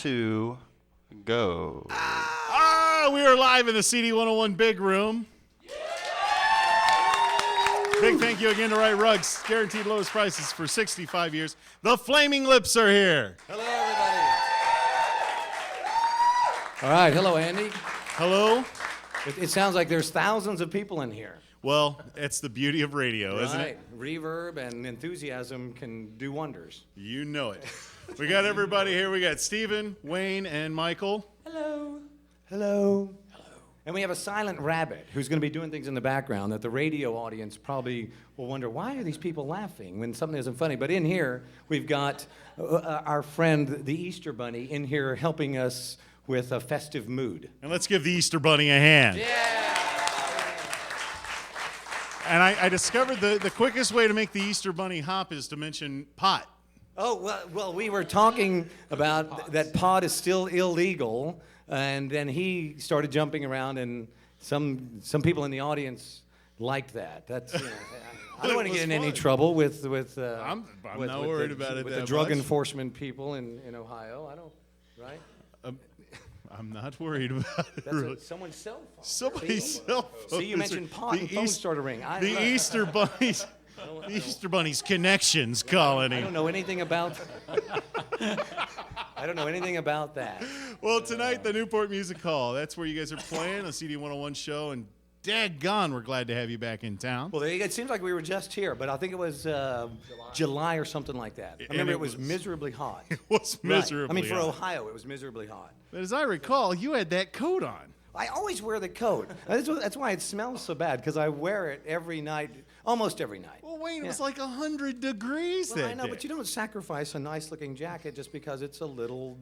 2, go. We are live in the CD101 big room. Big thank you again to Right Rugs. Guaranteed lowest prices for 65 years. The Flaming Lips are here. Hello, everybody. All right. Hello, Andy. Hello. It sounds like there's thousands of people in here. Well, it's the beauty of radio, isn't it? Right. Reverb and enthusiasm can do wonders. You know it. We got everybody here. We got Stephen, Wayne, and Michael. Hello. Hello. Hello. And we have a silent rabbit who's going to be doing things in the background that the radio audience probably will wonder, why are these people laughing when something isn't funny? But in here, we've got our friend, the Easter Bunny, in here helping us with a festive mood. And let's give the Easter Bunny a hand. Yeah. And I discovered the quickest way to make the Easter Bunny hop is to mention pot. Oh, well, we were talking about that pot is still illegal, and then he started jumping around, and some people in the audience liked that. That's I don't want to get in any trouble with I'm not worried about it with that the drug much. enforcement people in Ohio. I don't, right? I'm not worried about it. That's Really. someone's cell phone. Somebody's cell phone. See, you mentioned pot, and phones started ringing. The Easter Bunny's. The Easter Bunny's Connections colony. I don't know anything about. I don't know anything about that. Well, tonight, the Newport Music Hall. That's where you guys are playing, a CD101 show, and daggone, we're glad to have you back in town. Well, it seems like we were just here, but I think it was July or something like that. I remember it was miserably hot. It was miserably right. I mean, for hot. Ohio, it was miserably hot. But as I recall, you had that coat on. I always wear the coat. That's why it smells so bad, because I wear it every night, almost every night. Well, Wayne, it was like 100 degrees Well, that I know, day. but you don't sacrifice a nice-looking jacket just because it's a little,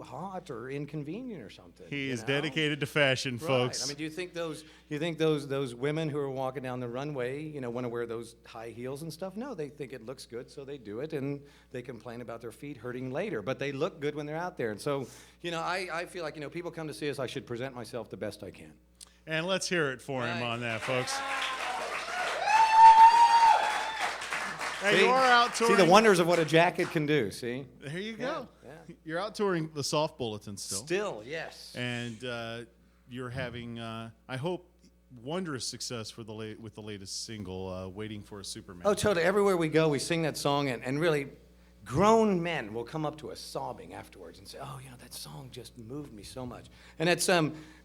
hot or inconvenient or something. He is know? dedicated to fashion, folks. Right. I mean, do you think those women who are walking down the runway, want to wear those high heels and stuff? No, they think it looks good, so they do it, and they complain about their feet hurting later. But they look good when they're out there, and so I feel like people come to see us. I should present myself the best I can. And let's hear it for him on that, folks. Hey, you are out touring. See the wonders of what a jacket can do, see? There you go. Yeah. You're out touring the Soft Bulletin still. Still, yes. And you're having, I hope, wondrous success with the latest single, Waiting For A Superman. Oh, totally. Everywhere we go, we sing that song, and really, grown men will come up to us sobbing afterwards and say, oh, that song just moved me so much. And it's,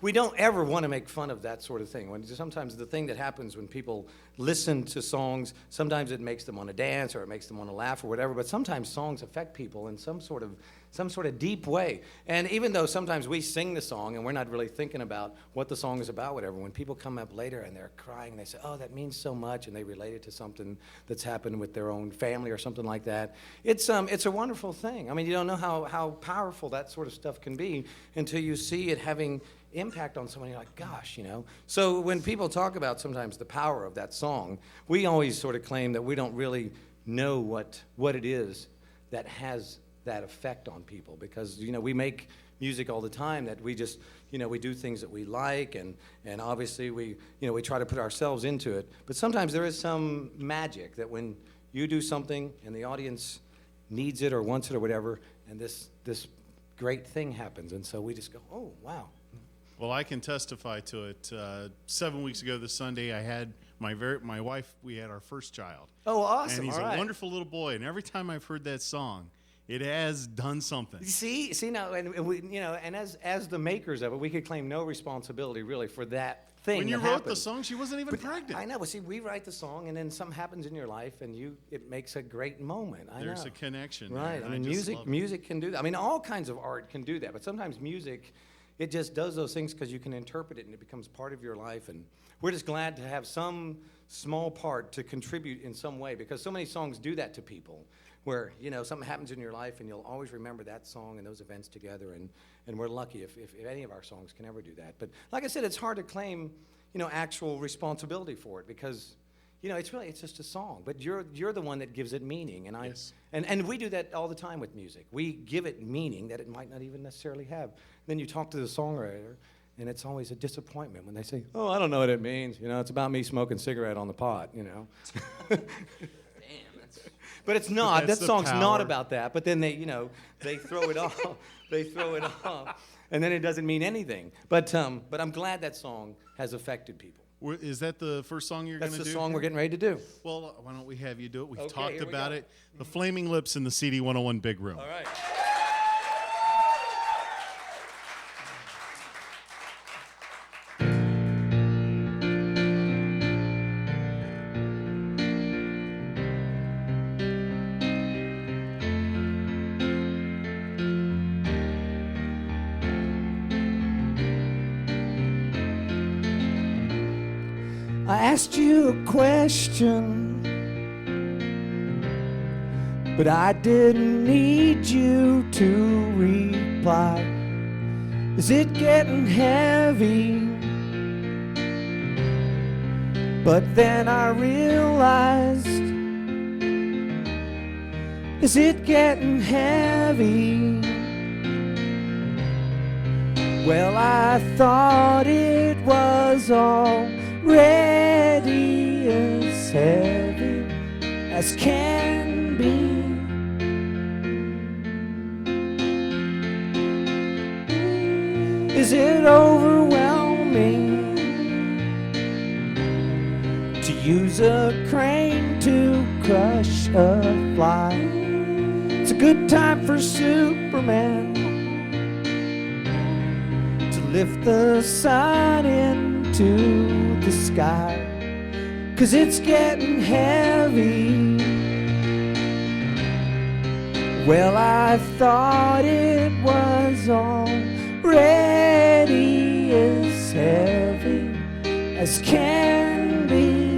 we don't ever want to make fun of that sort of thing. Sometimes the thing that happens when people listen to songs, sometimes it makes them want to dance or it makes them want to laugh or whatever, but sometimes songs affect people in some sort of deep way. And even though sometimes we sing the song and we're not really thinking about what the song is about, whatever, when people come up later and they're crying, they say, oh, that means so much, and they relate it to something that's happened with their own family or something like that. It's a wonderful thing. I mean, you don't know how powerful that sort of stuff can be until you see it having impact on someone. You're like, gosh, So when people talk about sometimes the power of that song, we always sort of claim that we don't really know what it is that has that effect on people, because we make music all the time that we just we do things that we like, and obviously we try to put ourselves into it, but sometimes there is some magic that when you do something and the audience needs it or wants it or whatever, and this great thing happens, and so we just go, oh wow. Well, I can testify to it. 7 weeks ago this Sunday, I had my wife, we had our first child. Oh, awesome. And he's all a right. wonderful little boy, and every time I've heard that song, it has done something. See now, and we, and as the makers of it, we could claim no responsibility really for that thing. When you that wrote happened. the song, she wasn't even pregnant. I know, but see, we write the song, and then something happens in your life, and it makes a great moment. There's a connection. Right. There, I mean, music can do that. I mean, all kinds of art can do that, but sometimes music, it just does those things because you can interpret it, and it becomes part of your life. And we're just glad to have some small part to contribute in some way, because so many songs do that to people, where something happens in your life and you'll always remember that song and those events together, and we're lucky if any of our songs can ever do that. But like I said, it's hard to claim actual responsibility for it, because it's just a song, but you're the one that gives it meaning, and Yes. and we do that all the time with music. We give it meaning that it might not even necessarily have. Then you talk to the songwriter, and it's always a disappointment when they say, oh, I don't know what it means, it's about me smoking cigarette on the pot, Damn, that's But it's not. that's That the song's power. not about that. But then they throw it off. They throw it off, and then it doesn't mean anything. But I'm glad that song has affected people. Is that the first song you're going That's to do? the song we're getting ready to do. Well, why don't we have you do it? We've Okay, talked here we about go. it. The Flaming Lips in the CD101 Big Room. All right. I asked you a question, but I didn't need you to reply. Is it getting heavy? But then I realized, is it getting heavy? Well, I thought it was already as heavy as can be. Is it overwhelming to use a crane to crush a fly? It's a good time for Superman to lift the sun into the sky, 'cause it's getting heavy. Well, I thought it was already as heavy as can be.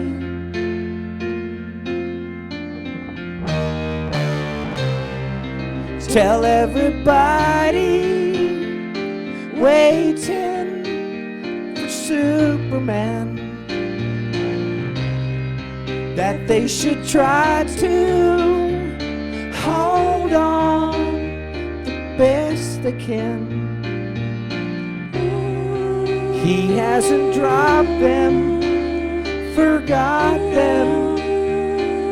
Tell everybody waiting for Superman that they should try to hold on the best they can. He hasn't dropped them, forgot them,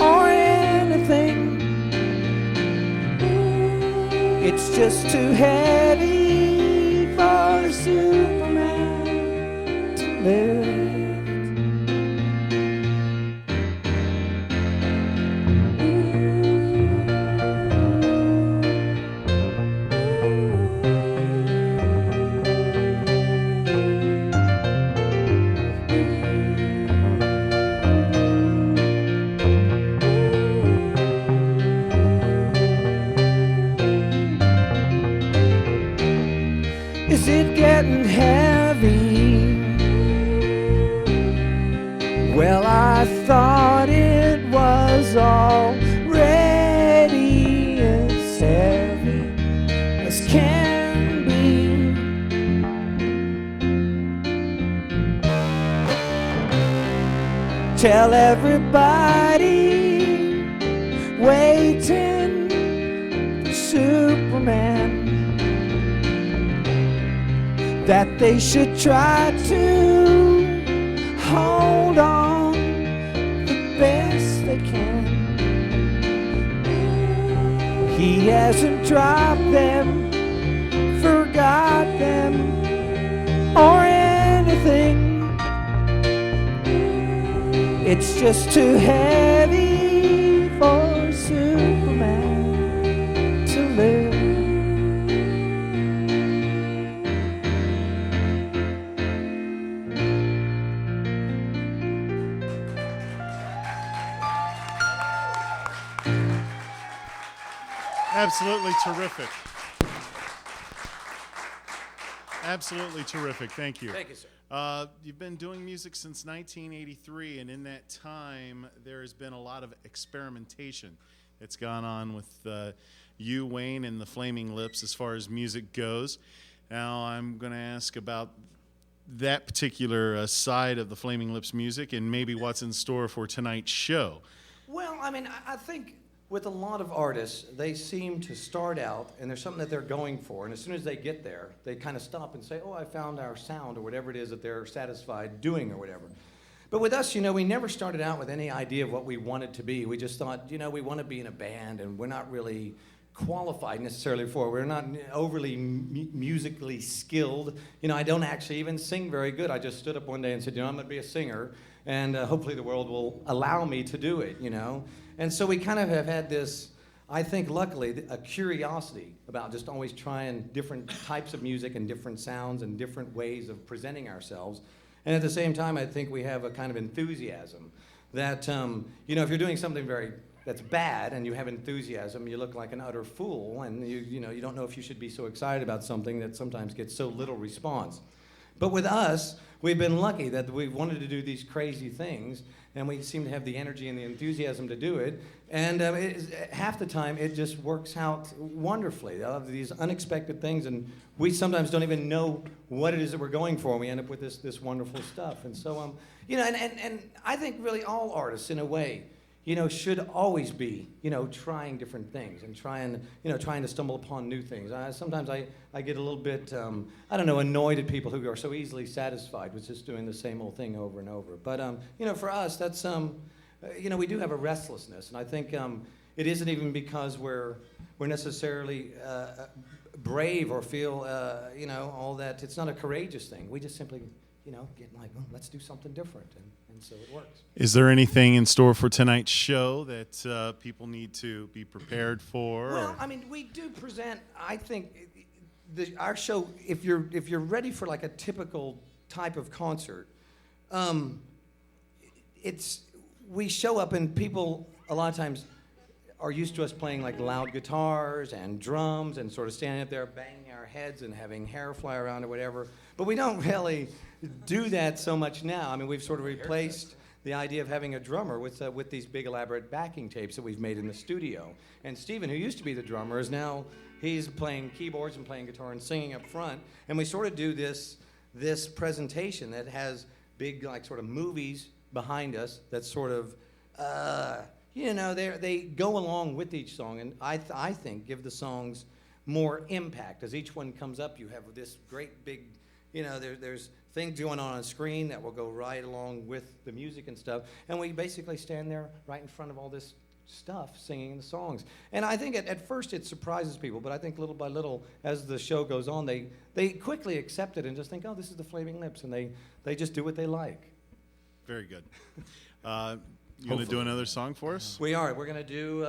or anything. It's just too heavy for Superman to lift. Is it getting heavy? Well, I thought it was already as heavy as can be. Tell everybody waiting for Superman that they should try to hold on the best they can. He hasn't dropped them, forgot them, or anything. It's just too heavy for Superman to live. Absolutely terrific. Absolutely terrific. Thank you. Thank you, sir. You've been doing music since 1983, and in that time, there has been a lot of experimentation that's gone on with you, Wayne, and the Flaming Lips as far as music goes. Now, I'm going to ask about that particular side of the Flaming Lips music and maybe what's in store for tonight's show. Well, I mean, I think with a lot of artists, they seem to start out, and there's something that they're going for, and as soon as they get there, they kind of stop and say, oh, I found our sound, or whatever it is that they're satisfied doing or whatever. But with us, you know, we never started out with any idea of what we wanted to be. We just thought, you know, we want to be in a band, and we're not really qualified necessarily for it. We're not overly musically skilled. You know, I don't actually even sing very good. I just stood up one day and said, you know, I'm going to be a singer, and hopefully the world will allow me to do it, you know. And so we kind of have had this, I think, luckily, a curiosity about just always trying different types of music and different sounds and different ways of presenting ourselves. And at the same time, I think we have a kind of enthusiasm that, you know, if you're doing something that's bad and you have enthusiasm, you look like an utter fool, and you know, you don't know if you should be so excited about something that sometimes gets so little response. But with us, we've been lucky that we've wanted to do these crazy things, and we seem to have the energy and the enthusiasm to do it. And half the time, it just works out wonderfully. These unexpected things, and we sometimes don't even know what it is that we're going for, and we end up with this wonderful stuff. And so, you know, and I think really all artists, in a way, you know, should always be, you know, trying different things and trying to stumble upon new things. Sometimes I get a little bit, I don't know, annoyed at people who are so easily satisfied with just doing the same old thing over and over. But, you know, for us, that's, you know, we do have a restlessness, and I think it isn't even because we're necessarily brave or feel, you know, all that. It's not a courageous thing. We just simply, you know, get like, oh, let's do something different, and so it works. Is there anything in store for tonight's show that people need to be prepared for? Well, I mean, we do present, I think, our show, if you're ready for like a typical type of concert, we show up and people a lot of times are used to us playing like loud guitars and drums and sort of standing up there banging our heads and having hair fly around or whatever. But we don't really do that so much now. I mean, we've sort of replaced the idea of having a drummer with these big elaborate backing tapes that we've made in the studio. And Stephen, who used to be the drummer, is now, he's playing keyboards and playing guitar and singing up front. And we sort of do this presentation that has big like sort of movies behind us that sort of, you know, they go along with each song, and I think give the songs more impact. As each one comes up, you have this great big, you know, there's things going on screen that will go right along with the music and stuff, and we basically stand there right in front of all this stuff singing the songs. And I think at first it surprises people, but I think little by little, as the show goes on, they quickly accept it and just think, oh, this is the Flaming Lips, and they just do what they like. Very good. You going to do another song for us? We are. We're going to do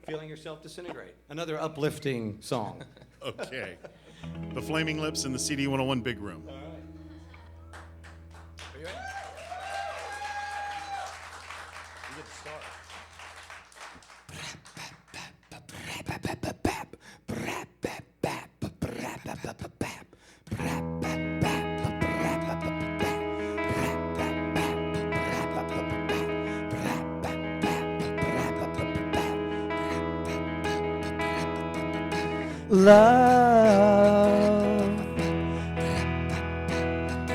Feeling Yourself Disintegrate, another uplifting song. Okay. The Flaming Lips in the CD101 Big Room. All right. Are you ready? You get to start. Love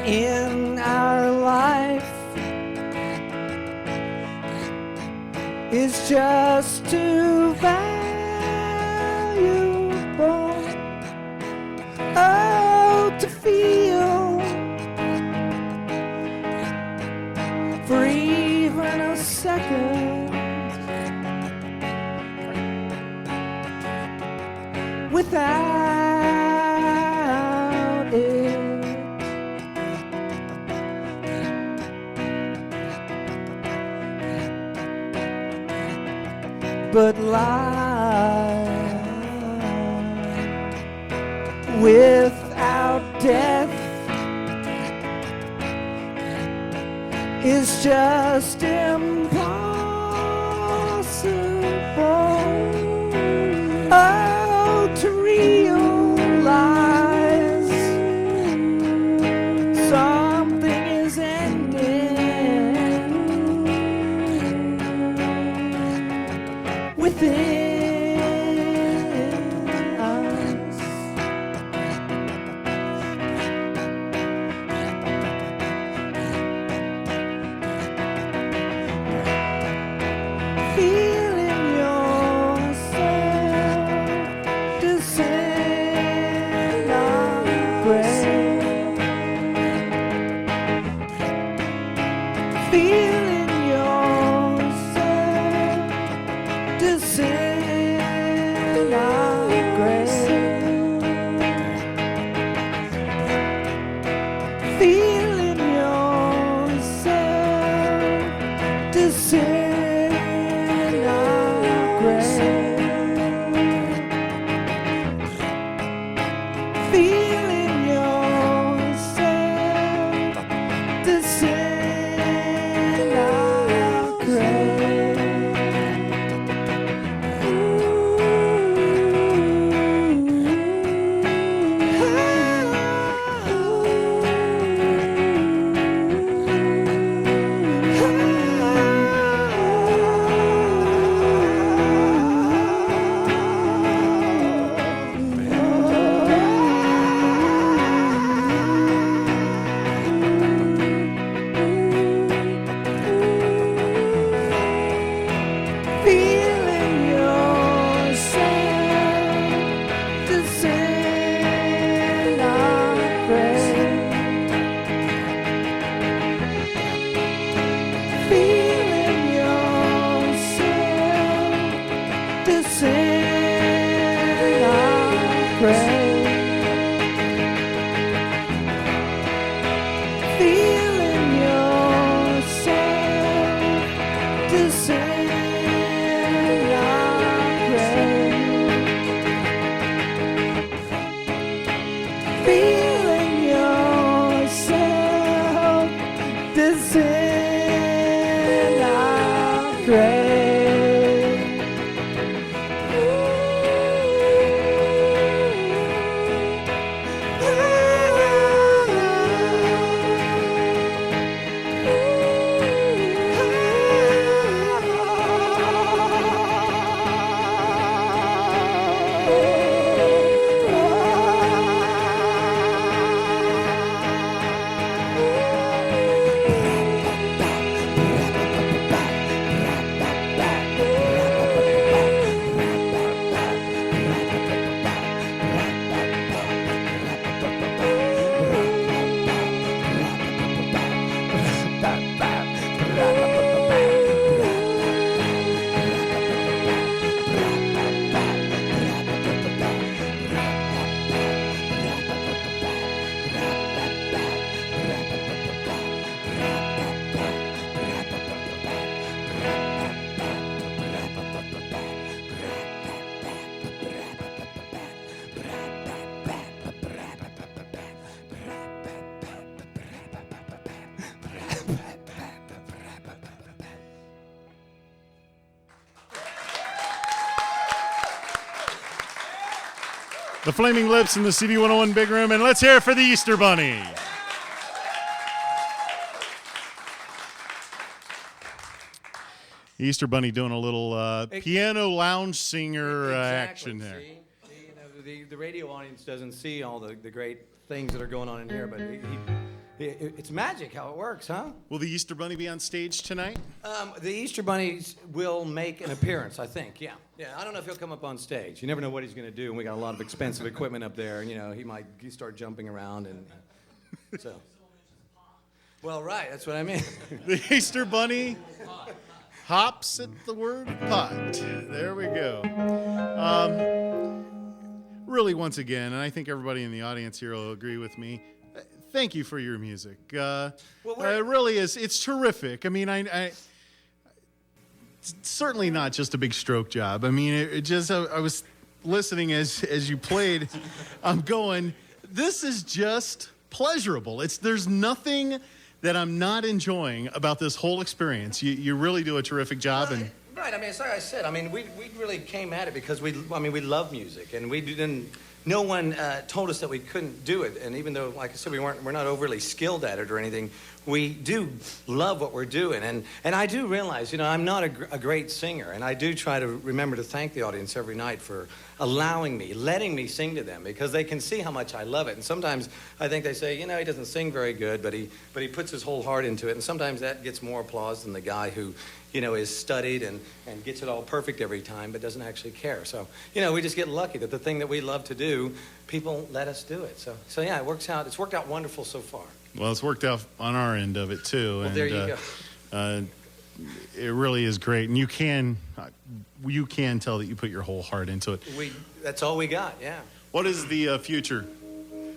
in our life is just too valuable, oh, to feel for even a second without it. But life without death is just impossible. Oh, to realize something is ending within us. feeling yourself disintegrate. Feeling yourself disintegrate. Feeling yourself disintegrate. Feeling yourself disintegrate. Feeling yourself disintegrate. The Flaming Lips in the CD101 Big Room, and let's hear it for the Easter Bunny. Easter Bunny doing a little piano lounge singer action there. See, you know, the radio audience doesn't see all the great things that are going on in here, but it's magic how it works, huh? Will the Easter Bunny be on stage tonight? The Easter Bunnies will make an appearance, I think. Yeah. I don't know if he'll come up on stage. You never know what he's going to do, and we got a lot of expensive equipment up there, and you know he might start jumping around, and so. Well, right, that's what I mean. The Easter Bunny hops at the word pot. There we go. Really, once again, and I think everybody in the audience here will agree with me. Thank you for your music. It really is. It's terrific. I mean, it's certainly not just a big stroke job. I mean, it just. I was listening as you played. I'm going. This is just pleasurable. There's nothing that I'm not enjoying about this whole experience. You really do a terrific job. And right. I mean, it's like I said. I mean, we really came at it because we love music, and we didn't. No one told us that we couldn't do it, and even though, like I said, we're not overly skilled at it or anything, we do love what we're doing, and I do realize, you know, I'm not a great singer, and I do try to remember to thank the audience every night for letting me sing to them, because they can see how much I love it, and sometimes I think they say, you know, he doesn't sing very good, but he puts his whole heart into it, and sometimes that gets more applause than the guy who, you know, is studied and gets it all perfect every time, but doesn't actually care. So, you know, we just get lucky that the thing that we love to do, people let us do it. So yeah, it works out. It's worked out wonderful so far. Well, it's worked out on our end of it too. Well, there you go. It really is great, and you can tell that you put your whole heart into it. That's all we got. Yeah. What is the future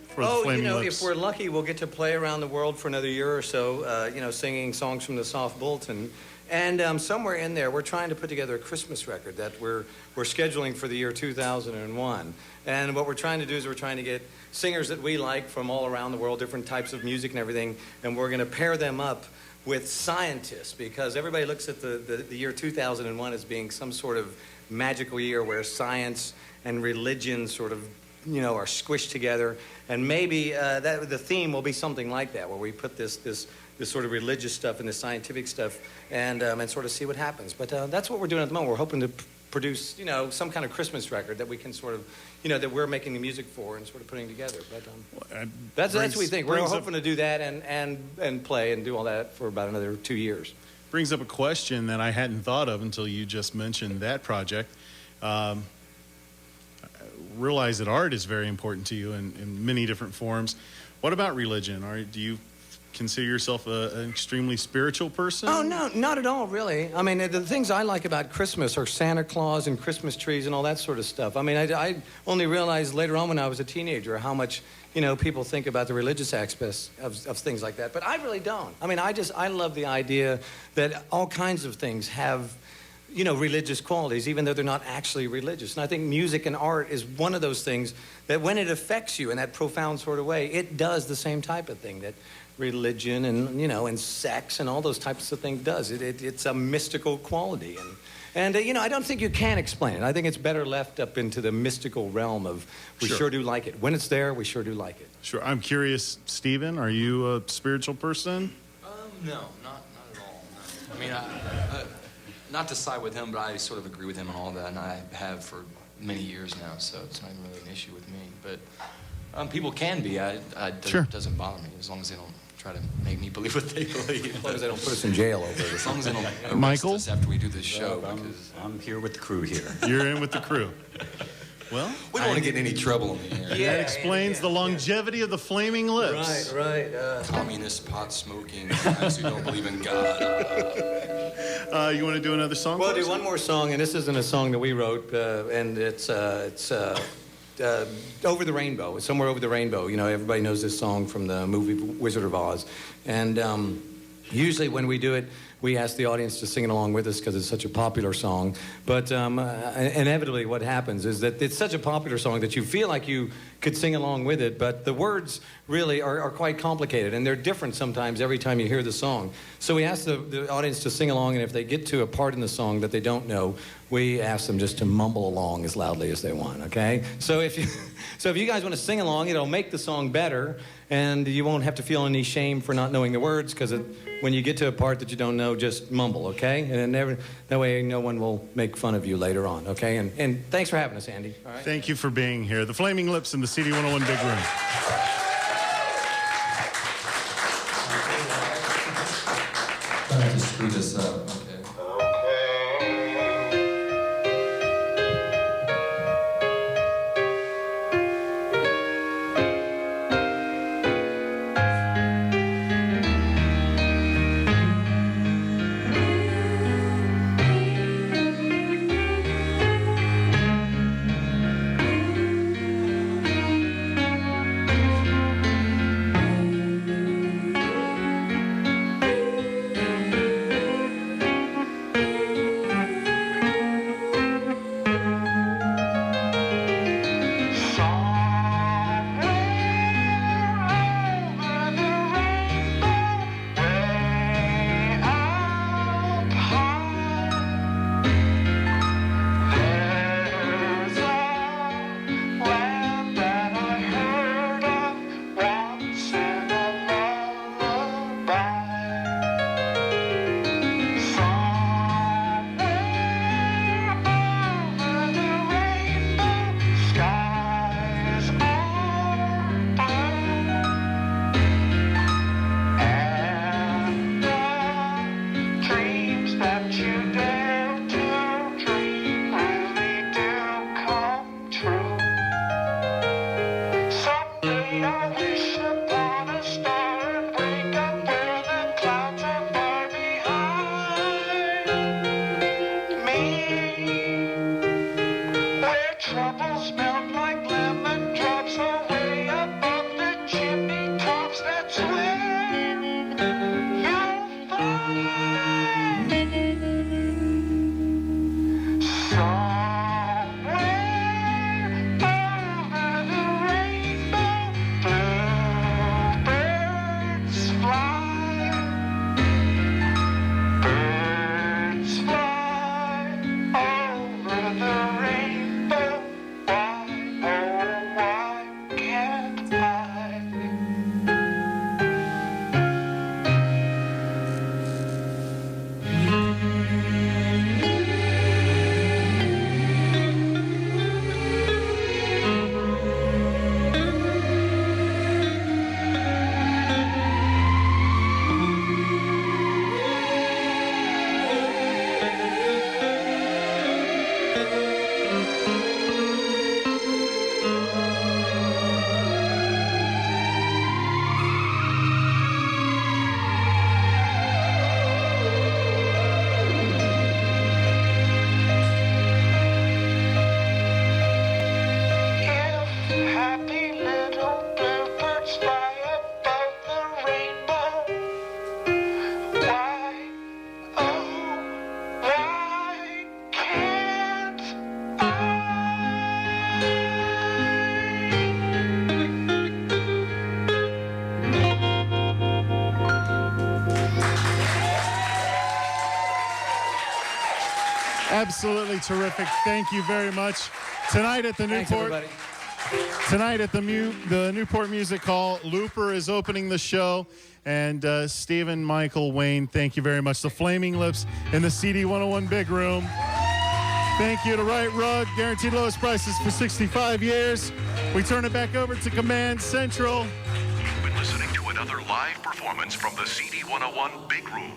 for the Flaming Lips? If we're lucky, we'll get to play around the world for another year or so. You know, singing songs from the Soft Bulletin. And somewhere in there, we're trying to put together a Christmas record that we're scheduling for the year 2001. And what we're trying to do is we're trying to get singers that we like from all around the world, different types of music and everything, and we're going to pair them up with scientists, because everybody looks at the year 2001 as being some sort of magical year where science and religion sort of, are squished together. And maybe the theme will be something like that, where we put this sort of religious stuff and this scientific stuff and sort of see what happens. But that's what we're doing at the moment. We're hoping to produce, some kind of Christmas record that we can sort of, that we're making the music for and sort of putting together. But that's what we think. We're hoping to do that and play and do all that for about another 2 years. Brings up a question that I hadn't thought of until you just mentioned that project. I realize that art is very important to you in many different forms. What about religion? Do you consider yourself an extremely spiritual person? Oh, no, not at all, really. I mean, the things I like about Christmas are Santa Claus and Christmas trees and all that sort of stuff. I mean, I only realized later on when I was a teenager how much, people think about the religious aspects of things like that. But I really don't. I mean, I love the idea that all kinds of things have, religious qualities, even though they're not actually religious. And I think music and art is one of those things that when it affects you in that profound sort of way, it does the same type of thing that religion and, and sex and all those types of things does. It's a mystical quality. And I don't think you can explain it. I think it's better left up into the mystical realm of we sure do like it. When it's there, we sure do like it. Sure. I'm curious, Stephen, are you a spiritual person? No, not at all. No. I mean, not to side with him, but I sort of agree with him on all that, and I have for many years now, so it's not even really an issue with me. But people can be. Sure. It doesn't bother me, as long as they don't try to make me believe what they believe. As long as they don't put us in jail over it. As long as they don't arrest Michael? us after we do this show. Well, because I'm here with the crew here. You're in with the crew. Well, we don't want to get in any trouble in the air. that explains the longevity of the Flaming Lips. Right. Communist, pot-smoking guys who don't believe in God. You want to do another song? We'll for us? do one more song, and this isn't a song that we wrote, and it's Over the Rainbow. It's Somewhere Over the Rainbow. Everybody knows this song from the movie Wizard of Oz. And usually when we do it, we ask the audience to sing it along with us because it's such a popular song. But inevitably what happens is that it's such a popular song that you feel like you could sing along with it, but the words really are quite complicated, and they're different sometimes every time you hear the song. So we ask the audience to sing along, and if they get to a part in the song that they don't know, we ask them just to mumble along as loudly as they want, okay? So if you guys want to sing along, it'll make the song better, and you won't have to feel any shame for not knowing the words, because when you get to a part that you don't know, just mumble, okay? And that way no one will make fun of you later on, okay? And thanks for having us, Andy. All right? Thank you for being here. The Flaming Lips in the CD101 Big Room. Try not to screw this up. Okay. Absolutely terrific. Thank you very much. Tonight at the Thanks, Newport. everybody. Tonight at the Newport Music Hall, Looper is opening the show. And Stephen, Michael, Wayne, thank you very much. The Flaming Lips in the CD101 Big Room. Thank you to Right Rug, guaranteed lowest prices for 65 years. We turn it back over to Command Central. You've been listening to another live performance from the CD101 Big Room.